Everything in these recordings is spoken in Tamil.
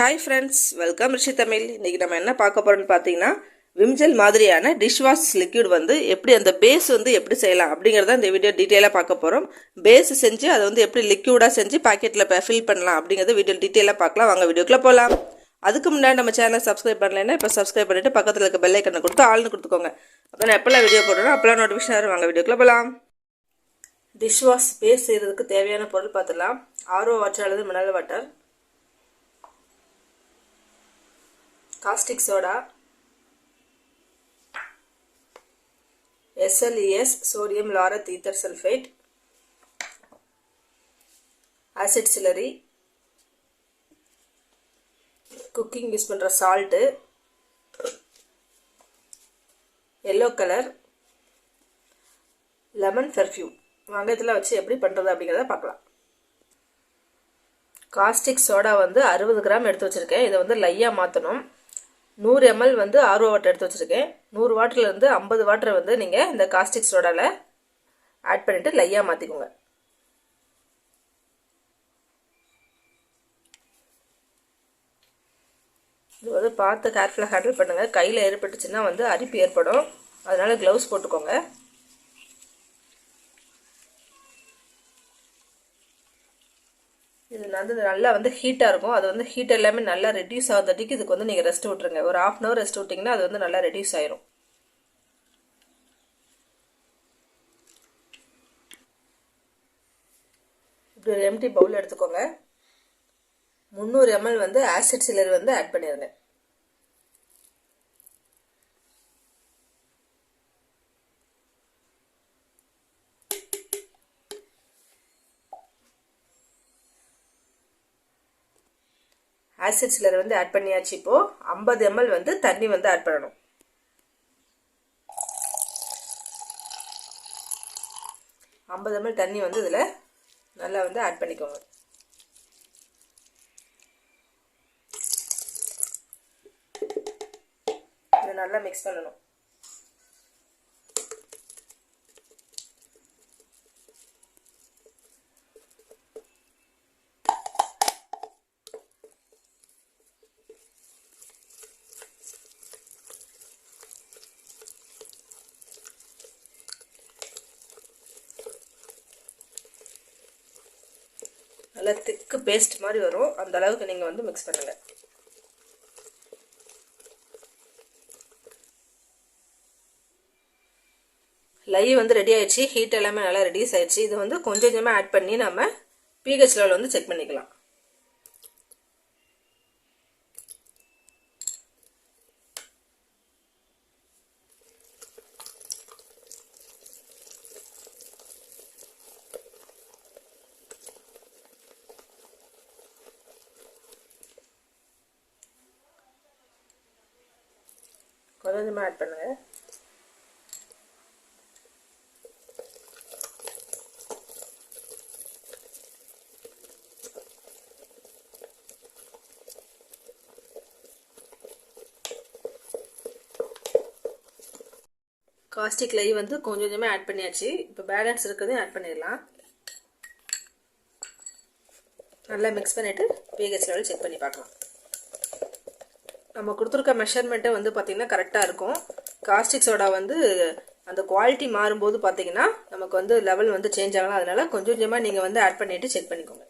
ஹாய் ஃப்ரெண்ட்ஸ், வெல்கம் ரிஷி தமிழ். இன்றைக்கி நம்ம என்ன பார்க்க போகிறோம்னு பார்த்தீங்கன்னா, விம்ஜெல் மாதிரியான டிஷ்வாஷ் லிக்விட் வந்து எப்படி அந்த பேஸ் வந்து எப்படி செய்யலாம் அப்படிங்கிறத இந்த வீடியோ டீட்டெயிலாக பார்க்க போகிறோம். பேஸ் செஞ்சு அதை வந்து எப்படி லிக்விடாக செஞ்சு பாக்கெட்டில் ஃபில் பண்ணலாம் அப்படிங்கிறத வீடியோ டீட்டெயிலாக பார்க்கலாம். வாங்க வீடியோக்குள்ளே போகலாம். அதுக்கு முன்னாடி நம்ம சேனலை சப்ஸ்கிரைப் பண்ணலைன்னா இப்போ சப்ஸ்கிரைப் பண்ணிவிட்டு பக்கத்தில் இருக்க பெல் ஐக்கனை கொடுத்து ஆள்னு கொடுத்துக்கோங்க. அப்போ நான் எப்போல்லாம் வீடியோ போடுறோம் அப்போல்லாம் நோட்டிஃபிகேஷன் வரும். வாங்க வீடியோக்குள்ளே போகலாம். டிஷ்வாஷ் பேஸ் செய்கிறதுக்கு தேவையான பொருள் பார்த்துடலாம். ஆர்ஓ வாட்டர் அல்லது mineral water, caustic soda, SLES sodium laureth ether sulphate, acid slurry, cooking use பண்ணுற salt, yellow colour, lemon perfume. வாங்க இதில் வச்சு எப்படி பண்ணுறது அப்படிங்கிறத பார்க்கலாம். காஸ்டிக் சோடா வந்து 60 கிராம் எடுத்து வச்சுருக்கேன். இதை வந்து லையாக மாற்றணும். 100 ml வந்து ஆர்ஓ வாட்டர் எடுத்து வச்சுருக்கேன். 100 வாட்டர்லேருந்து 50 வாட்டரை வந்து நீங்கள் இந்த காஸ்டிக் சோடாவில் ஆட் பண்ணிவிட்டு லையாக மாற்றிக்கோங்க. இது வந்து பார்த்து கேர்ஃபுல்லாக ஹேண்டில் பண்ணுங்கள். கையில் ஏற்பட்டுச்சுன்னா வந்து அரிப்பு ஏற்படும். அதனால் க்ளவுஸ் போட்டுக்கோங்க. இது வந்து நல்லா வந்து ஹீட்டாக இருக்கும். அது வந்து ஹீட் எல்லாமே நல்லா ரெடியூஸ் ஆகிறதுக்கு இதுக்கு வந்து நீங்கள் ரெஸ்ட் விட்டுருங்க. ஒரு 1/2 hour ரெஸ்ட் விட்டிங்கன்னா அது வந்து நல்லா ரெடியூஸ் ஆயிரும். இப்படி ஒரு எம்டி பவுல் எடுத்துக்கோங்க. 300 ml வந்து ஆசிட் சிலர் வந்து ஆட் பண்ணிடுங்க. ஆசிட் சிலர் வந்து ஆட் பண்ணியாச்சு. இப்போ 50 ml வந்து தண்ணி வந்து ஆட் பண்ணணும். ஐம்பது ml தண்ணி வந்து இதில் நல்லா வந்து ஆட் பண்ணிக்கோங்க. இதை நல்லா மிக்ஸ் பண்ணணும். நல்லா திக்கு பேஸ்ட் மாதிரி வரும். அந்த அளவுக்கு நீங்கள் வந்து மிக்ஸ் பண்ணுங்கள். லை வந்து ரெடி ஆயிடுச்சு. ஹீட் எல்லாமே நல்லா ரெடியூஸ் ஆயிடுச்சு. இது வந்து கொஞ்சம் கொஞ்சமாக ஆட் பண்ணி நம்ம pH லெவல் வந்து செக் பண்ணிக்கலாம். கொஞ்சமாக ஆட் பண்ணுங்க. காஸ்டிக் லை வந்து கொஞ்சம் கொஞ்சமாக ஆட் பண்ணியாச்சு. இப்போ பேலன்ஸ் இருக்கிறதையும் ஆட் பண்ணிடலாம். நல்லா மிக்ஸ் பண்ணிவிட்டு pH லெவல் செக் பண்ணி பார்க்கலாம். நம்ம கொடுத்துருக்க மெஷர்மெண்ட்டை வந்து பார்த்திங்கன்னா கரெக்டாக இருக்கும். காஸ்டிக் சோடா வந்து அந்த குவாலிட்டி மாறும்போது பார்த்திங்கன்னா நமக்கு வந்து லெவல் வந்து சேஞ்ச் ஆகலாம். அதனால் கொஞ்சம் கொஞ்சமாக நீங்கள் வந்து ஆட் பண்ணிவிட்டு செக் பண்ணிக்கோங்க.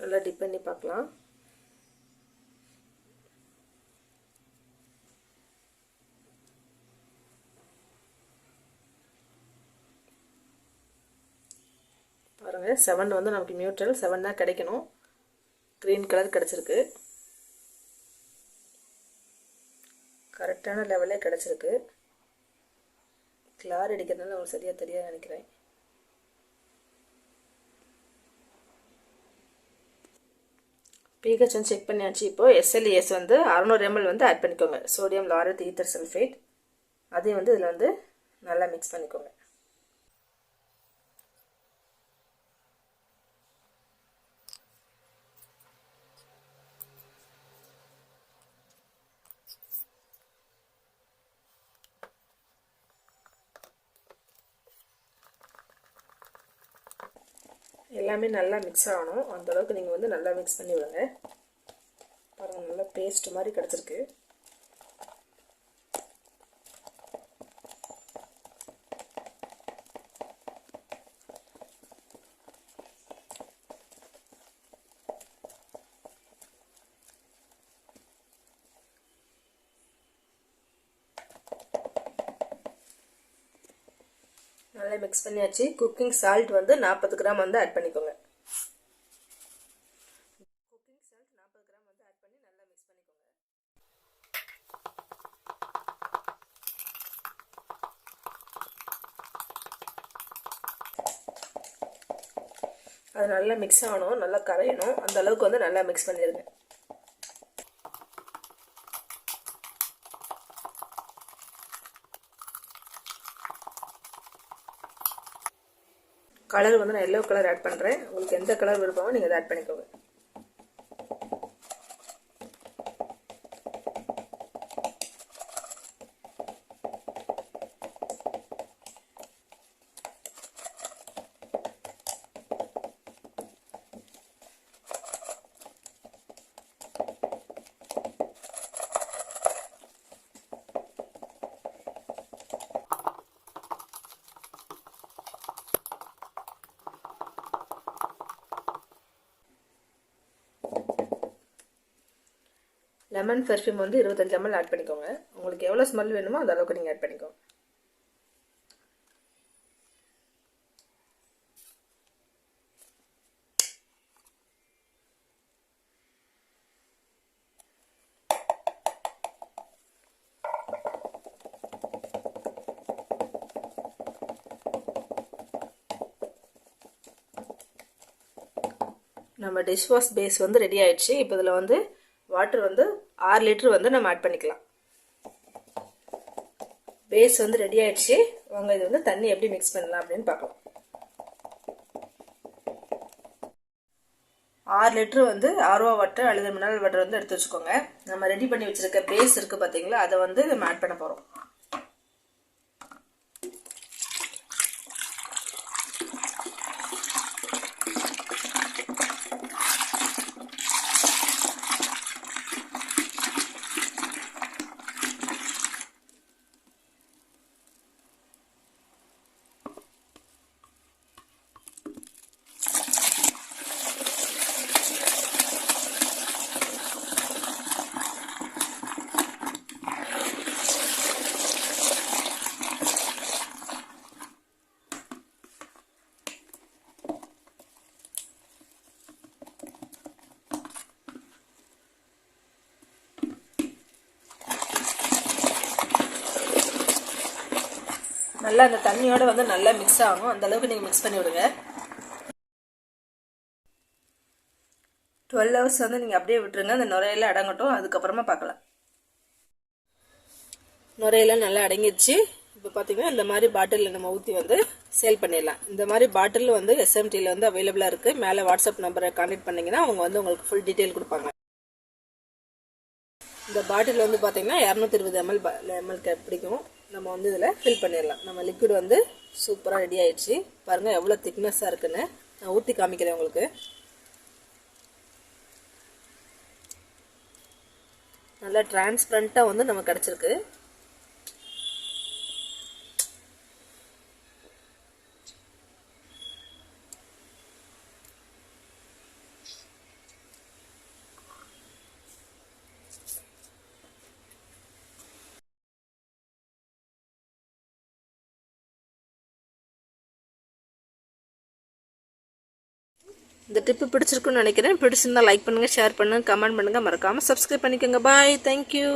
நல்லா டிப் பண்ணி பார்க்கலாம். பாருங்கள், 7 வந்து நமக்கு நியூட்ரல் 7 தான் கிடைக்கணும். க்ரீன் கலர் கிடச்சிருக்கு. கரெக்டான லெவலே கிடச்சிருக்கு. கிளார் அடிக்கிறதுனால உங்களுக்கு சரியாக தெரியாது நினைக்கிறேன். pH வந்து செக் பண்ணியாச்சு. இப்போது SLES வந்து 600 ml வந்து ஆட் பண்ணிக்கோங்க. Sodium laureth ether sulphate. அதையும் வந்து இதில் வந்து நல்லா மிக்ஸ் பண்ணிக்கோங்க. எல்லாமே நல்லா மிக்ஸ் ஆகணும். அந்தளவுக்கு நீங்கள் வந்து நல்லா மிக்ஸ் பண்ணி விடுங்க. பாருங்கள், நல்லா பேஸ்ட் மாதிரி கிடச்சிருக்கு. நல்லா மிக்ஸ் பண்ணியாச்சு. குக்கிங் சால்ட் வந்து 40 கிராம் வந்து ஆட் பண்ணிக்கோங்க. குக்கிங் சால்ட் 40 கிராம் வந்து ஆட் பண்ணி நல்லா மிக்ஸ் பண்ணிக்கோங்க. அது நல்லா மிக்ஸ் ஆகணும், நல்லா கரையணும். அந்த அளவுக்கு வந்து நல்லா மிக்ஸ் பண்ணிடுங்க. கலர் வந்து நான் எல்லோ கலர் ஆட் பண்ணுறேன். உங்களுக்கு எந்த கலர் விருப்பமோ நீங்கள் அதை ஆட் பண்ணிக்கோங்க. லெமன் பெர்ஃப்யூம் வந்து 25 ml ஆட் பண்ணிக்கோங்க. உங்களுக்கு எவ்வளோ ஸ்மெல் வேணுமோ அந்த அளவுக்கு நீங்கள் ஆட் பண்ணிக்கோங்க. நம்ம டிஷ் வாஷ் பேஸ் வந்து ரெடி ஆயிடுச்சு. இப்போ இதில் வந்து வாட்டர் வந்து 6 லிட்டர் வந்து நம்ம ஆட் பண்ணிக்கலாம். பேஸ் வந்து ரெடி ஆயிடுச்சு. வாங்க இது வந்து தண்ணி எப்படி மிக்ஸ் பண்ணலாம் அப்படின்னு பார்க்கலாம். 6 லிட்டர் வந்து ஆர்ஓ வாட்டர் அல்லது மினரல் வாட்டர் வந்து எடுத்து வச்சுக்கோங்க. நம்ம ரெடி பண்ணி வச்சிருக்க பேஸ் இருக்கு பார்த்தீங்களா, அதை வந்து நம்ம ஆட் பண்ண போகிறோம். நல்லா அந்த தண்ணியோட வந்து நல்லா மிக்ஸ் ஆகும். அந்த அளவுக்கு நீங்கள் மிக்ஸ் பண்ணி விடுங்க. 12 hours வந்து நீங்கள் அப்படியே விட்டுருங்க. அந்த நுரையெல்லாம் அடங்கட்டும். அதுக்கப்புறமா பார்க்கலாம். நுரையெல்லாம் நல்லா அடங்கிடுச்சு. இப்போ பார்த்தீங்கன்னா இந்த மாதிரி பாட்டிலில் நம்ம ஊற்றி வந்து சேல் பண்ணிடலாம். இந்த மாதிரி பாட்டில் வந்து SMTயில் வந்து அவைலபிளாக இருக்குது. மேலே வாட்ஸ்அப் நம்பரை கான்டெக்ட் பண்ணிங்கன்னா அவங்க வந்து உங்களுக்கு ஃபுல் டீட்டெயில் கொடுப்பாங்க. இந்த பாட்டில் வந்து பார்த்தீங்கன்னா 220 ml பிடிக்கும். நம்ம வந்து இதில் ஃபில் பண்ணிடலாம். நம்ம லிக்விட் வந்து சூப்பராக ரெடி ஆயிடுச்சு. பாருங்கள் எவ்வளோ திக்னஸாக இருக்குன்னு. நான் ஊற்றி காமிக்கிறேன் உங்களுக்கு. நல்லா டிரான்ஸ்பரண்ட்டாக வந்து நமக்கு கிடச்சிருக்கு. இந்த டிப்பு பிடிச்சிருக்குன்னு நினைக்கிறேன். பிடிச்சிருந்தா லைக் பண்ணுங்கள், ஷேர் பண்ணுங்கள், கமெண்ட் பண்ணுங்கள், மறக்காமல் சப்ஸ்கிரைப் பண்ணிக்கோங்க. பாய், தேங்க்யூ.